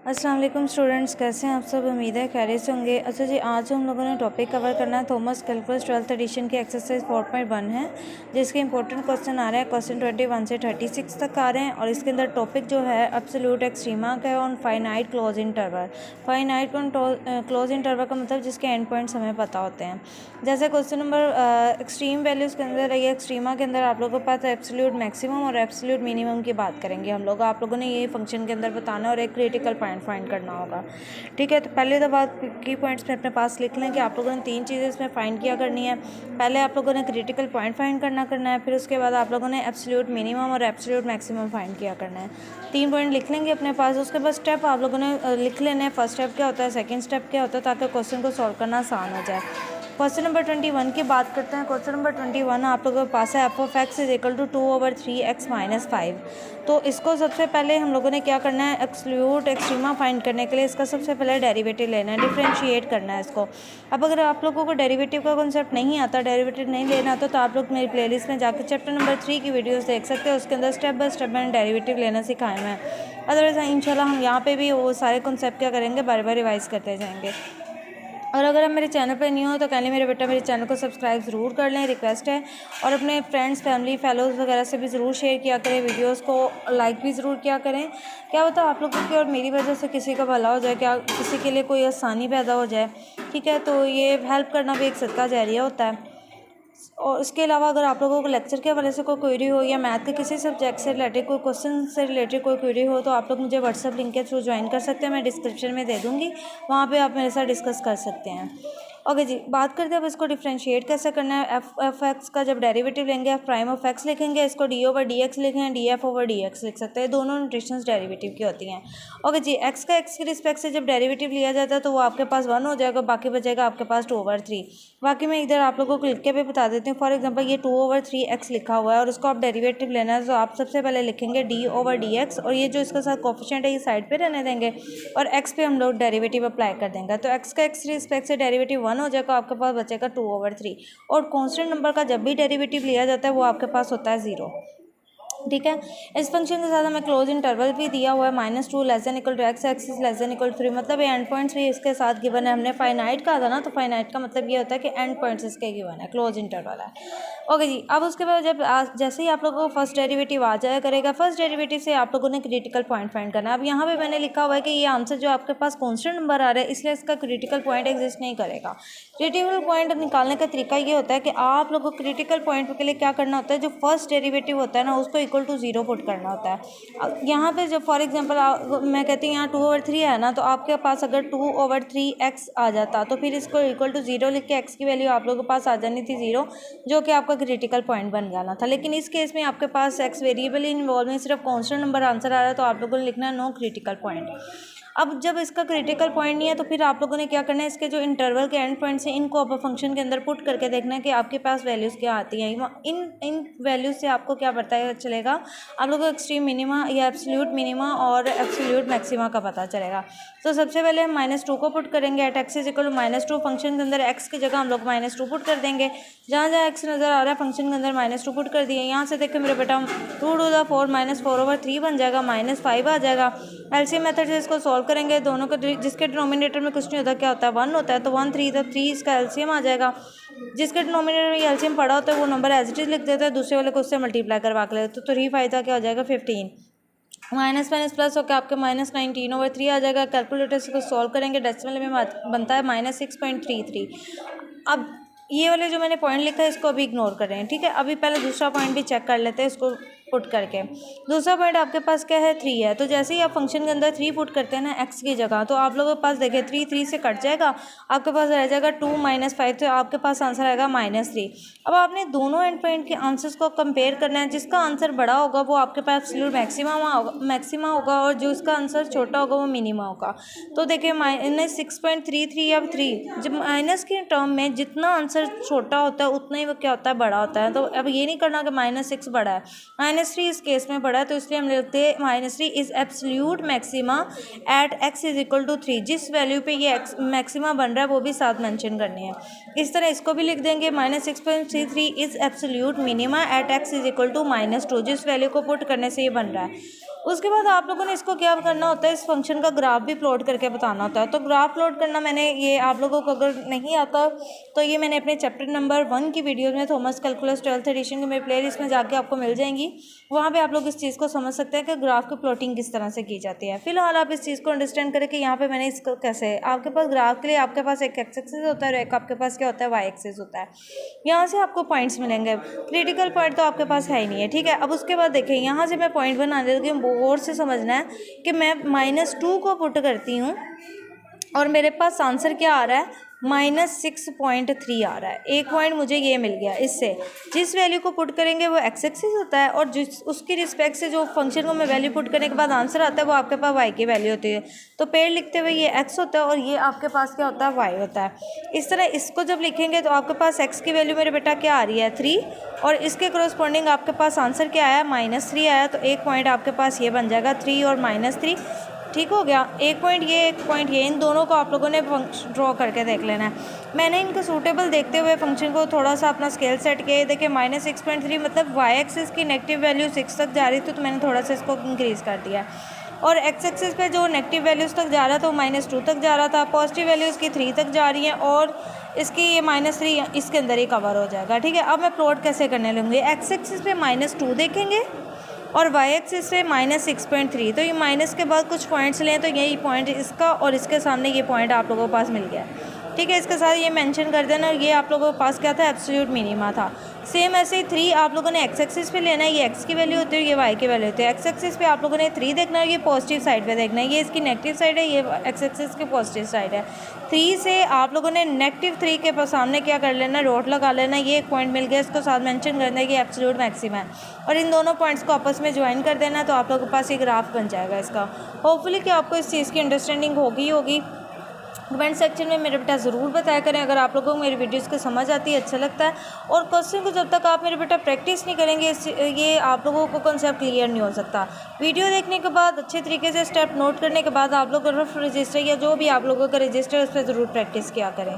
अस्सलाम वालेकुम स्टूडेंट्स, कैसे हैं आप सब। उम्मीद है खैरियत से होंगे। अच्छा जी, आज हम लोगों ने टॉपिक कवर करना है थॉमस कैलकुलस 12th एडिशन की एक्सरसाइज 4.1 है, जिसके इंपॉर्टेंट क्वेश्चन आ रहे हैं। क्वेश्चन 21 से 36 तक आ रहे हैं और इसके अंदर टॉपिक जो है एब्सोल्यूट एक्सट्रीमा का है on finite close interval. Finite close interval का मतलब जिसके एंड पॉइंट्स हमें पता होते हैं। जैसे क्वेश्चन नंबर एक्सट्रीम वैल्यूज़ के अंदर ये एक्सट्रीमा के अंदर आप लोगों के पास एब्सोल्यूट मैक्सिमम और एब्सोल्यूट मिनिमम की बात करेंगे हम लोग। आप लोगों ने ये फंक्शन के अंदर बताना और एक क्रिटिकल पॉइंट फाइंड करना होगा। ठीक है, तो पहले तो बात की पॉइंट्स में अपने पास लिख लें कि आप लोगों ने तीन चीज़ें इसमें फाइंड किया करनी है। पहले आप लोगों ने क्रिटिकल पॉइंट फाइंड करना है, फिर उसके बाद आप लोगों ने एब्सोल्यूट मिनिमम और एब्सोल्यूट मैक्सिमम फाइंड किया करना है। तीन पॉइंट लिख लेंगे अपने पास। उसके बाद स्टेप आप लोगों ने लिख लेने हैं। फर्स्ट स्टेप क्या होता है, सेकंड स्टेप क्या होता है, ताकि क्वेश्चन को सॉल्व करना आसान हो जाए। क्वेश्चन नंबर 21 की बात करते हैं। क्वेश्चन नंबर 21 आप लोगों के पास है f(x) = 2/3x - 5। तो इसको सबसे पहले हम लोगों ने क्या करना है, एब्सोल्यूट एक्सट्रीमा फाइंड करने के लिए इसका सबसे पहले डेरिवेटिव लेना है, डिफरेंशिएट करना है इसको। अब अगर आप लोगों को डेरिवेटिव का कॉन्सेप्ट नहीं आता, डेरिवेटिव नहीं लेना आता, तो आप लोग मेरी प्लेलिस्ट में जाकर चैप्टर नंबर 3 की वीडियोस देख सकते हैं। उसके अंदर स्टेप बाय स्टेप मैंने डेरिवेटिव लेना सिखाया है। अदरवाइज इंशाल्लाह हम यहाँ पे भी वो सारे कॉन्सेप्ट क्या करेंगे, बार बार रिवाइज करते जाएंगे। और अगर आप मेरे चैनल पर नहीं हो तो कहले मेरे बेटा मेरे चैनल को सब्सक्राइब ज़रूर कर लें, रिक्वेस्ट है। और अपने फ्रेंड्स, फैमिली, फेलोज़ वगैरह से भी ज़रूर शेयर किया करें, वीडियोस को लाइक भी ज़रूर किया करें। क्या होता है आप लोगों की और मेरी वजह से किसी का भला हो जाए, क्या किसी के लिए कोई आसानी पैदा हो जाए। ठीक है, तो ये हेल्प करना भी एक सदका जारिया होता है। और इसके अलावा अगर आप लोगों को लेक्चर के हवाले से कोई क्वेरी हो या मैथ के किसी सब्जेक्ट से रिलेटेड कोई क्वेश्चन से रिलेटेड कोई क्वेरी हो, तो आप लोग मुझे व्हाट्सएप लिंक के थ्रू ज्वाइन कर सकते हैं। मैं डिस्क्रिप्शन में दे दूँगी, वहाँ पे आप मेरे साथ डिस्कस कर सकते हैं। ओके जी, बात करते हैं अब इसको डिफ्रेंशिएट कैसे करना है। एफ एक्स का जब डेरिवेटिव लेंगे एफ प्राइम ऑफ एक्स लिखेंगे, इसको d/dx लिखेंगे, df/dx लिख सकते हैं। दोनों नोटेशंस डेरिवेटिव की होती हैं। ओके जी, एक्स का एक्स के रिस्पेक्ट से जब डेरिवेटिव लिया जाता है तो वो आपके पास 1 हो जाएगा, बाकी बचेगा आपके पास 2/3। बाकी मैं इधर आप लोगों को लिख के भी बता देती हूँ। फॉर एग्जांपल ये 2/3x लिखा हुआ है और उसको आप डेरिवेटिव लेना है, तो आप सबसे पहले लिखेंगे d/dx और ये जो इसके साथ कोफिशिएंट है ये साइड पे रहने देंगे और x पे हम लोग डेरिवेटिव अप्लाई कर देंगे। तो x का x रिस्पेक्ट से डेरिवेटिव 1 हो जाएगा, आपके पास बचेगा 2/3। और कांस्टेंट नंबर का जब भी डेरिवेटिव लिया जाता है वो आपके पास होता है 0। ठीक है, इस फंक्शन के साथ हमें क्लोज इंटरवल भी दिया हुआ है -2 < x, x < 3, मतलब ये एंड पॉइंट्स भी इसके साथ गिवन है। हमने फाइनाइट कहा था ना, तो फाइनाइट का मतलब ये होता है कि एंड पॉइंट्स इसके गिवन है, क्लोज इंटरवल है। ओके जी, अब उसके बाद जब जैसे ही आप लोगों को फर्स्ट डेरिवेटिव आ जाया करेगा, फर्स्ट डेरिवेटिव से आप लोगों ने क्रिटिकल पॉइंट फाइंड करना है। अब यहाँ पे मैंने लिखा हुआ है कि ये आंसर जो आपके पास कॉन्स्टेंट नंबर आ रहा है, इसलिए इसका क्रिटिकल पॉइंट एग्जिस्ट नहीं करेगा। क्रिटिकल पॉइंट निकालने का तरीका ये होता है कि आप लोगों को क्रिटिकल पॉइंट के लिए क्या करना होता है, जो फर्स्ट डेरिवेटिव होता है ना उसको इक्वल टू 0 पुट करना होता है। यहाँ पे जब फॉर एग्जांपल मैं कहती हूँ यहाँ 2/3 है ना, तो आपके पास अगर 2/3x आ जाता तो फिर इसको इक्वल टू 0 लिख के x की वैल्यू आप लोगों के पास आ जानी थी 0, जो कि आपका क्रिटिकल पॉइंट बन जाना था। लेकिन इस केस में आपके पास x वेरिएबल इन्वॉल्व में सिर्फ कॉन्स्टेंट नंबर आंसर आ रहा है, तो आप लोगों ने लिखना है नो क्रिटिकल पॉइंट। अब जब इसका क्रिटिकल पॉइंट नहीं है तो फिर आप लोगों ने क्या करना है, इसके जो इंटरवल के एंड पॉइंट्स हैं इनको आप फंक्शन के अंदर पुट करके देखना है कि आपके पास वैल्यूज़ क्या आती हैं। इन वैल्यूज़ से आपको क्या पता चलेगा, आप लोगों को एक्सट्रीम मिनिमा या एब्सोल्यूट मिनिमा और एब्सोल्यूट मैक्सिमा का पता चलेगा। तो सबसे पहले हम -2 को पुट करेंगे एट x = -2। फंक्शन के अंदर x की जगह हम लोग -2 पुट कर देंगे। जहाँ जहाँ x नज़र आ रहा है फंक्शन के अंदर -2 पुट कर दिए। यहाँ से देखिए मेरे बेटा 2⁴ - 4/3 बन जाएगा, -5 आ जाएगा। एलसीएम मेथड से इसको सॉल्व करेंगे, दोनों को जिसके डिनोमिनेटर में कुछ नहीं होता क्या होता है 1 होता है, तो 1 3 तो 3 इसका एलसीएम आ जाएगा। जिसके डिनोमिनेटर में एलसीएम पड़ा होता है वो नंबर एज इट इज लिख देता है, दूसरे वाले को उससे मल्टीप्लाई करवा के लेते, तो 3 फायदा क्या हो जाएगा 15। माइनस माइनस प्लस होकर आपके -19/3 आ जाएगा। कैलकुलेटर से को सॉल्व करेंगे, डेसिमल में बनता है -6.33। अब ये वाले जो मैंने पॉइंट लिखा है इसको अभी इग्नोर कर रहे हैं। ठीक है, अभी पहले दूसरा पॉइंट भी चेक कर लेते हैं इसको पुट करके। दूसरा पॉइंट आपके पास क्या है, 3 है। तो जैसे ही आप फंक्शन के अंदर 3 पुट करते हैं ना x की जगह, तो आप लोगों के पास देखिए 3 से कट जाएगा, आपके पास रह जाएगा 2 - 5, तो आपके पास आंसर आएगा -3। अब आपने दोनों एंड पॉइंट के आंसर्स को कंपेयर करना है। जिसका आंसर बड़ा होगा वो आपके पास एब्सोल्यूट मैक्सिमा होगा और जो इसका आंसर छोटा होगा वो मिनिमा होगा। तो देखिए -6.33 या 3, जब माइनस के टर्म में जितना आंसर छोटा होता है उतना ही वो क्या होता है, बड़ा होता है। तो अब ये नहीं करना कि -6 बड़ा है, -3 इस केस में पड़ा है, तो इसलिए हम लिखते हैं -3 is absolute maxima eight x = 3। जिस वैल्यू पे ये मैक्सिमा बन रहा है वो भी साथ मेंशन करनी है। इस तरह इसको भी लिख देंगे -6.33 is absolute minima at x = -2। जिस वैल्यू को पुट करने से ये बन रहा है उसके बाद आप लोगों ने इसको क्या करना होता है, इस फंक्शन का ग्राफ भी प्लॉट करके बताना होता है। तो ग्राफ प्लॉट करना मैंने ये आप लोगों को अगर नहीं आता तो ये मैंने अपने चैप्टर नंबर 1 की वीडियो में थॉमस कैलकुलस 12th एडिशन की मेरी प्लेलिस्ट में जाके आपको मिल जाएंगी। वहाँ पे आप लोग इस चीज़ को समझ सकते हैं कि ग्राफ की प्लॉटिंग किस तरह से की जाती है। फिलहाल आप इस चीज़ को अंडरस्टैंड करें कि यहाँ पे मैंने इसको कैसे, आपके पास ग्राफ के लिए आपके पास एक एक्स एक्सिस होता है और एक आपके पास क्या होता है, वाई एक्सिस होता है। यहाँ से आपको पॉइंट्स मिलेंगे, क्रिटिकल पॉइंट तो आपके पास है ही नहीं है, ठीक है। अब उसके बाद देखिए यहाँ से मैं पॉइंट बनाने लगी हूँ, गौर से समझना है कि मैं -2 को पुट करती हूँ और मेरे पास आंसर क्या आ रहा है, -6.3 आ रहा है। एक पॉइंट मुझे ये मिल गया। इससे जिस वैल्यू को पुट करेंगे वो एक्स एक्सिस होता है और जिस उसकी रिस्पेक्ट से जो फंक्शन को मैं वैल्यू पुट करने के बाद आंसर आता है वो आपके पास वाई की वैल्यू होती है। तो पेड़ लिखते हुए ये एक्स होता है और ये आपके पास क्या होता है, वाई होता है। इस तरह इसको जब लिखेंगे तो आपके पास एक्स की वैल्यू मेरे बेटा क्या आ रही है, 3, और इसके करस्पॉन्डिंग आपके पास आंसर क्या आया, -3 आया। तो एक पॉइंट आपके पास ये बन जाएगा 3 और -3, ठीक हो गया। एक पॉइंट ये, इन दोनों को आप लोगों ने ड्रॉ करके देख लेना है। मैंने इनको सूटेबल देखते हुए फंक्शन को थोड़ा सा अपना स्केल सेट किया। देखिए -6.3 मतलब वाई एक्सिस की नेगेटिव वैल्यू 6 तक जा रही थी, तो मैंने थोड़ा सा इसको इंक्रीज़ कर दिया। और एक्स एक्सिस पे जो नेगेटिव वैल्यूज़ तक जा रहा था वो -2 तक जा रहा था, पॉजिटिव वैल्यूज़ की 3 तक जा रही हैं और इसकी ये -3 इसके अंदर ही कवर हो जाएगा, ठीक है। अब मैं प्लॉट कैसे करने लूँगी, एक्स एक्सिस पे -2 देखेंगे और वाई एक्सिस से -6.3। तो ये माइनस के बाद कुछ पॉइंट्स लें तो यही पॉइंट इसका और इसके सामने ये पॉइंट आप लोगों के पास मिल गया, ठीक है। इसके साथ ये मेंशन कर देना, ये आप लोगों के पास क्या था, एब्सोल्यूट मिनिमा था। सेम ऐसे ही 3 आप लोगों ने एक्स एक्सिस पे लेना है, ये एक्स की वैल्यू होती है, ये वाई की वैल्यू होती है। एक्स एक्सिस पे आप लोगों ने 3 देखना है, ये पॉजिटिव साइड पे देखना है, ये इसकी नेगेटिव साइड है, ये एक्स एक्सिस की पॉजिटिव साइड है। 3 से आप लोगों ने -3 के सामने क्या कर लेना, डॉट लगा लेना, ये एक पॉइंट मिल गया, इसको साथ मेंशन करना है कि एब्सोल्यूट मैक्सिमम है और इन दोनों पॉइंट्स को आपस में ज्वाइन कर देना, तो आप लोगों के पास एक ग्राफ बन जाएगा इसका। होपफुली कि आपको इस चीज़ की अंडरस्टैंडिंग होगी। कमेंट सेक्शन में मेरे बेटा ज़रूर बताया करें अगर आप लोगों को मेरी वीडियोस को समझ आती है, अच्छा लगता है। और क्वेश्चन को जब तक आप मेरे बेटा प्रैक्टिस नहीं करेंगे ये आप लोगों को कॉन्सेप्ट क्लियर नहीं हो सकता। वीडियो देखने के बाद अच्छे तरीके से स्टेप नोट करने के बाद आप लोग रफ रजिस्टर या जो भी आप लोगों का रजिस्टर उस पर ज़रूर प्रैक्टिस किया करें।